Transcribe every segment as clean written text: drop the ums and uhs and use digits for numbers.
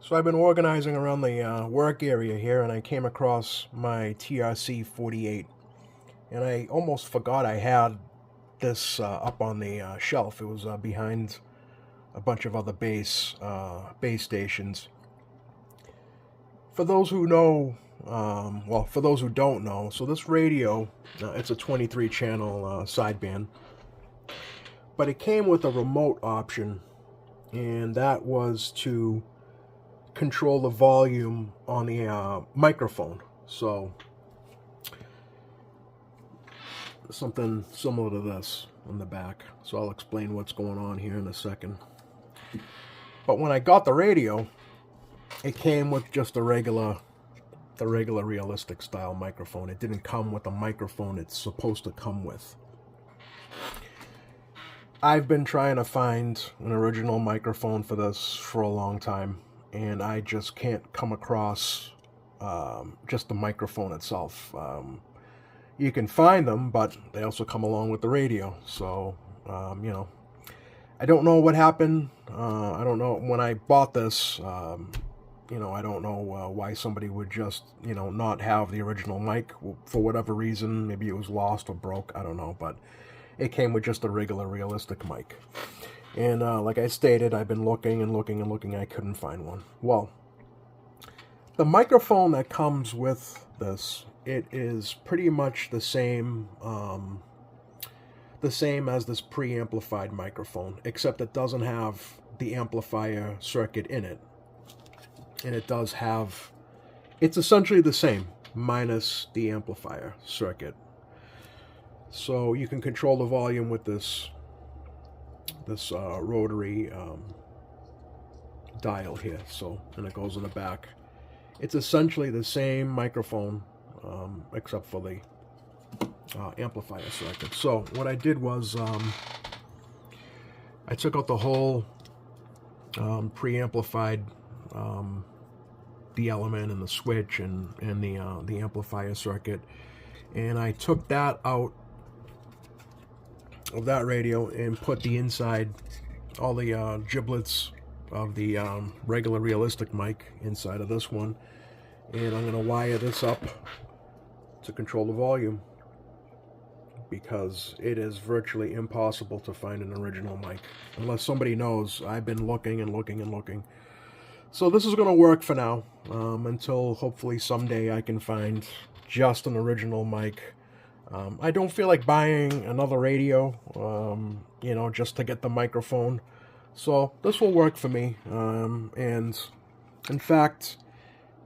So I've been organizing around the work area here, and I came across my TRC-48, and I almost forgot I had this up on the shelf. It was behind a bunch of other base stations. For those who know, well, for those who don't know, so this radio, it's a 23-channel sideband, but it came with a remote option, and that was to control the volume on the microphone. So something similar to this on the back. So I'll explain what's going on here in a second. But when I got the radio, it came with just the regular realistic style microphone. It didn't come with the microphone it's supposed to come with. I've been trying to find an original microphone for this for a long time, and I just can't come across just the microphone itself. You can find them, but they also come along with the radio. So, you know, I don't know what happened. I don't know when I bought this. You know, I don't know why somebody would just, you know, not have the original mic for whatever reason. Maybe it was lost or broke. I don't know, but it came with just a regular realistic mic. And like I stated, I've been looking and looking and looking. I couldn't find one. Well, the microphone that comes with this, it is pretty much the same as this preamplified microphone, except it doesn't have the amplifier circuit in it. And it does have, it's essentially the same, minus the amplifier circuit. So you can control the volume with this rotary dial here. So, and it goes in the back. It's essentially the same microphone, except for the amplifier circuit. So what I did was I took out the whole preamplified the element and the switch and the amplifier circuit, and I took that out of that radio and put the inside, all the giblets of the regular realistic mic inside of this one, and I'm going to wire this up to control the volume, because it is virtually impossible to find an original mic unless somebody knows. I've been looking and looking and looking. So this is going to work for now, until hopefully someday I can find just an original mic. I don't feel like buying another radio, you know, just to get the microphone. So this will work for me. And in fact,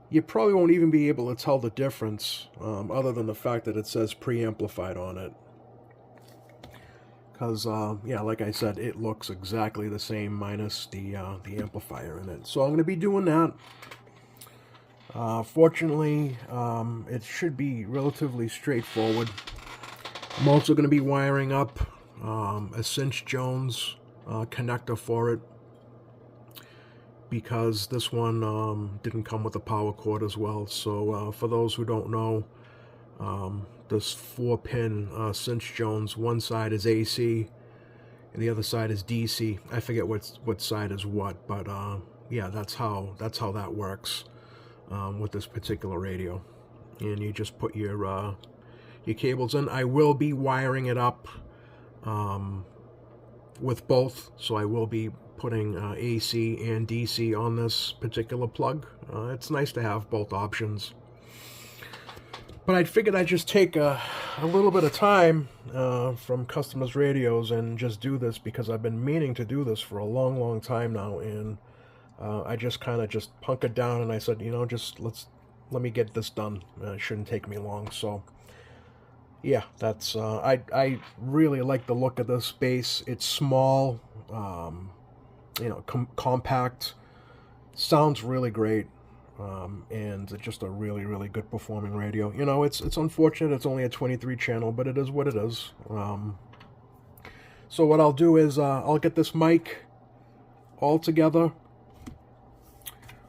you probably won't even be able to tell the difference, other than the fact that it says preamplified on it. Because, yeah, like I said, it looks exactly the same minus the amplifier in it. So I'm going to be doing that. Fortunately, it should be relatively straightforward. I'm also going to be wiring up a Cinch Jones connector for it, because this one didn't come with a power cord as well. So for those who don't know, this 4-pin Cinch Jones, one side is AC and the other side is DC. I forget what side is what, but yeah, that's how that works with this particular radio. And you just put your cables in. I will be wiring it up with both, so I will be putting AC and DC on this particular plug. It's nice to have both options. But I figured I'd just take a little bit of time from customers' radios and just do this, because I've been meaning to do this for a long, long time now, and I just kind of just hunkered down and I said, you know, just let me get this done. It shouldn't take me long. So yeah, that's I really like the look of this bass. It's small, you know, compact, sounds really great. And it's just a really, really good performing radio. You know, it's unfortunate it's only a 23 channel, but it is what it is. So what I'll do is I'll get this mic all together,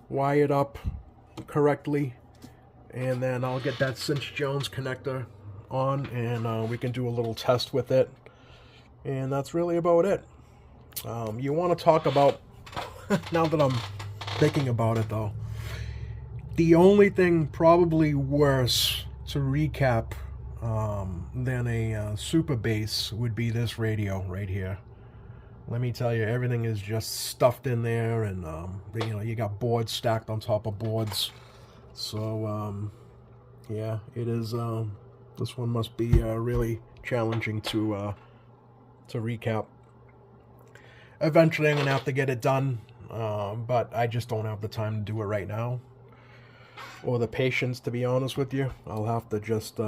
wire it up correctly, and then I'll get that Cinch Jones connector on, and we can do a little test with it. And that's really about it. You want to talk about, now that I'm Thinking about it though, the only thing probably worse to recap than a super bass would be this radio right here. Let me tell you, everything is just stuffed in there, and you know, you got boards stacked on top of boards. So yeah, it is. This one must be really challenging to recap. Eventually, I'm gonna have to get it done, but I just don't have the time to do it right now, or the patience, to be honest with you. I'll have to just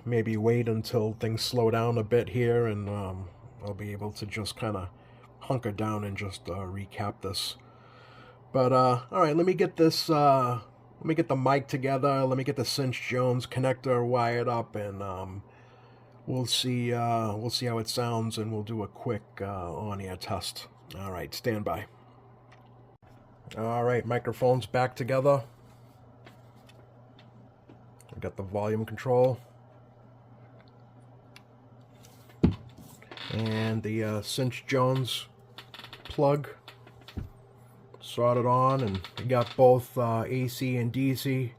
maybe wait until things slow down a bit here, and I'll be able to just kind of hunker down and just recap this. But all right, let me get this. Let me get the mic together. Let me get the Cinch Jones connector wired up, and we'll see how it sounds, and we'll do a quick on-air test. All right, stand by. All right, microphones back together. I got the volume control and the Cinch Jones plug soldered on, and we got both AC and DC.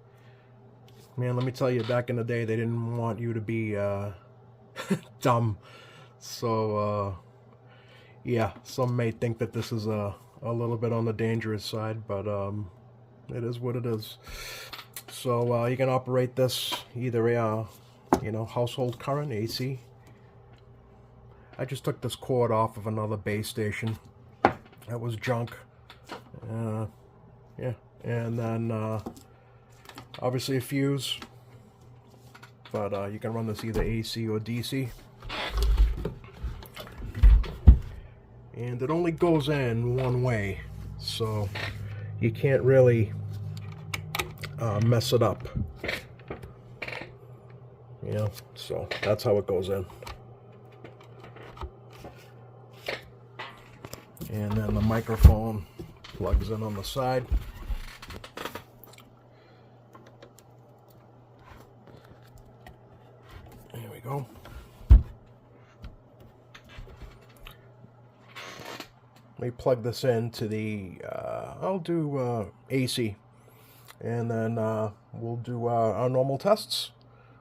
Man, let me tell you, back in the day, they didn't want you to be dumb. So yeah, some may think that this is a little bit on the dangerous side, but it is what it is. So you can operate this either you know, household current, AC. I just took this cord off of another base station that was junk. Yeah, and then obviously a fuse, but you can run this either AC or DC, and it only goes in one way, so you can't really mess it up, you know. So that's how it goes in. And then the microphone plugs in on the side. There we go. Let me plug this into the, I'll do AC, and then we'll do our normal tests.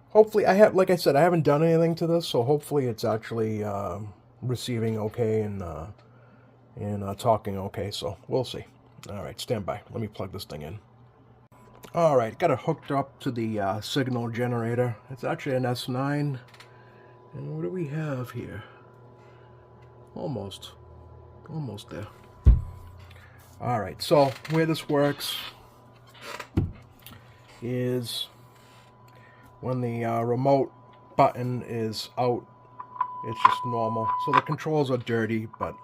Hopefully, like I said, I haven't done anything to this, so hopefully it's actually receiving okay and talking okay, so we'll see. All right, stand by. Let me plug this thing in. All right, got it hooked up to the signal generator. It's actually an S9. And what do we have here? Almost there. All right, so where this works is when the remote button is out, it's just normal. So the controls are dirty, but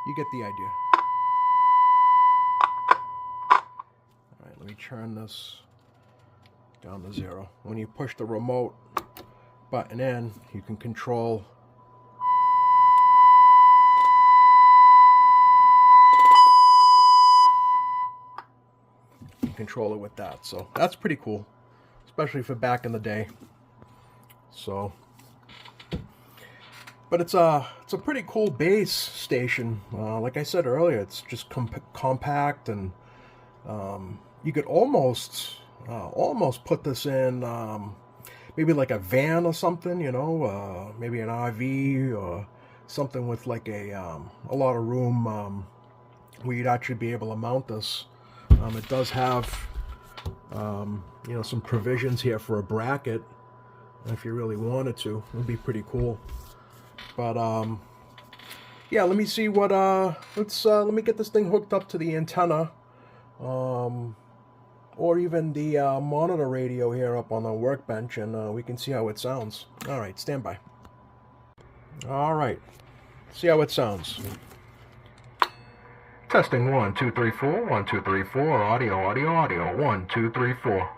you get the idea. All right, let me turn this down to 0. When you push the remote button in, you can control it with that. So that's pretty cool, especially for back in the day. So, but it's a pretty cool base station. Like I said earlier, it's just compact, and you could almost put this in maybe like a van or something, you know, maybe an RV or something with like a lot of room where you'd actually be able to mount this. It does have you know, some provisions here for a bracket if you really wanted to. It would be pretty cool. But yeah, let me see what let me get this thing hooked up to the antenna, or even the monitor radio here up on the workbench, and we can see how it sounds. All right, stand by. All right, see how it sounds. Testing 1 2 3 4 1 2 3 4. Audio 1 2 3 4.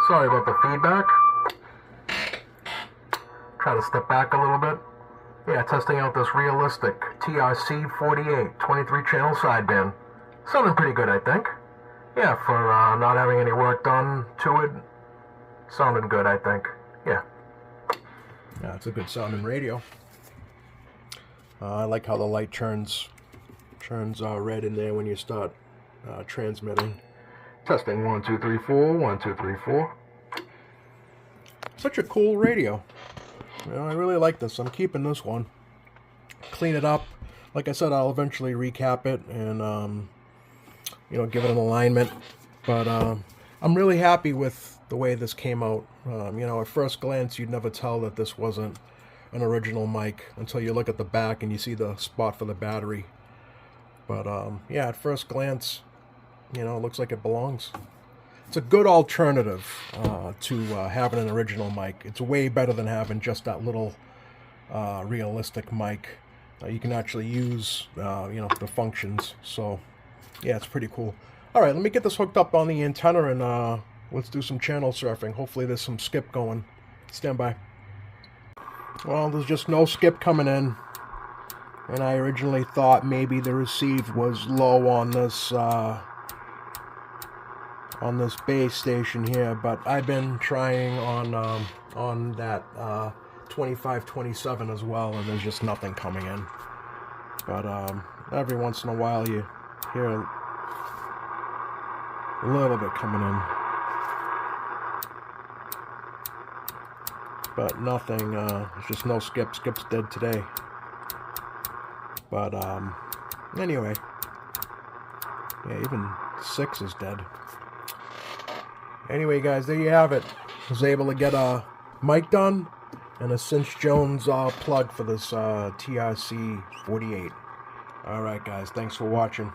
Sorry about the feedback. Try to step back a little bit. Yeah, testing out this realistic TRC-48 23 channel sideband. Sounding pretty good, I think. Yeah, for not having any work done to it. Sounding good, I think. Yeah. Yeah, it's a good sounding radio. I like how the light turns red in there when you start transmitting. Testing 1 2 3 4 1 2 3 4. Such a cool radio. You know, I really like this. I'm keeping this one. Clean it up. Like I said, I'll eventually recap it and you know, give it an alignment. But I'm really happy with the way this came out. You know, at first glance, you'd never tell that this wasn't an original mic until you look at the back and you see the spot for the battery. But yeah, at first glance, you know, it looks like it belongs. It's a good alternative to having an original mic. It's way better than having just that little realistic mic. You can actually use, you know, the functions. So, yeah, it's pretty cool. All right, let me get this hooked up on the antenna and let's do some channel surfing. Hopefully there's some skip going. Stand by. Well, there's just no skip coming in. And I originally thought maybe the receive was low on this base station here, but I've been trying on that 2527 as well, and there's just nothing coming in. But every once in a while you hear a little bit coming in, but nothing. There's just no skip. Skip's dead today. But anyway, yeah, even 6 is dead. Anyway, guys, there you have it. I was able to get a mic done and a Cinch Jones plug for this TRC-48. All right, guys, thanks for watching.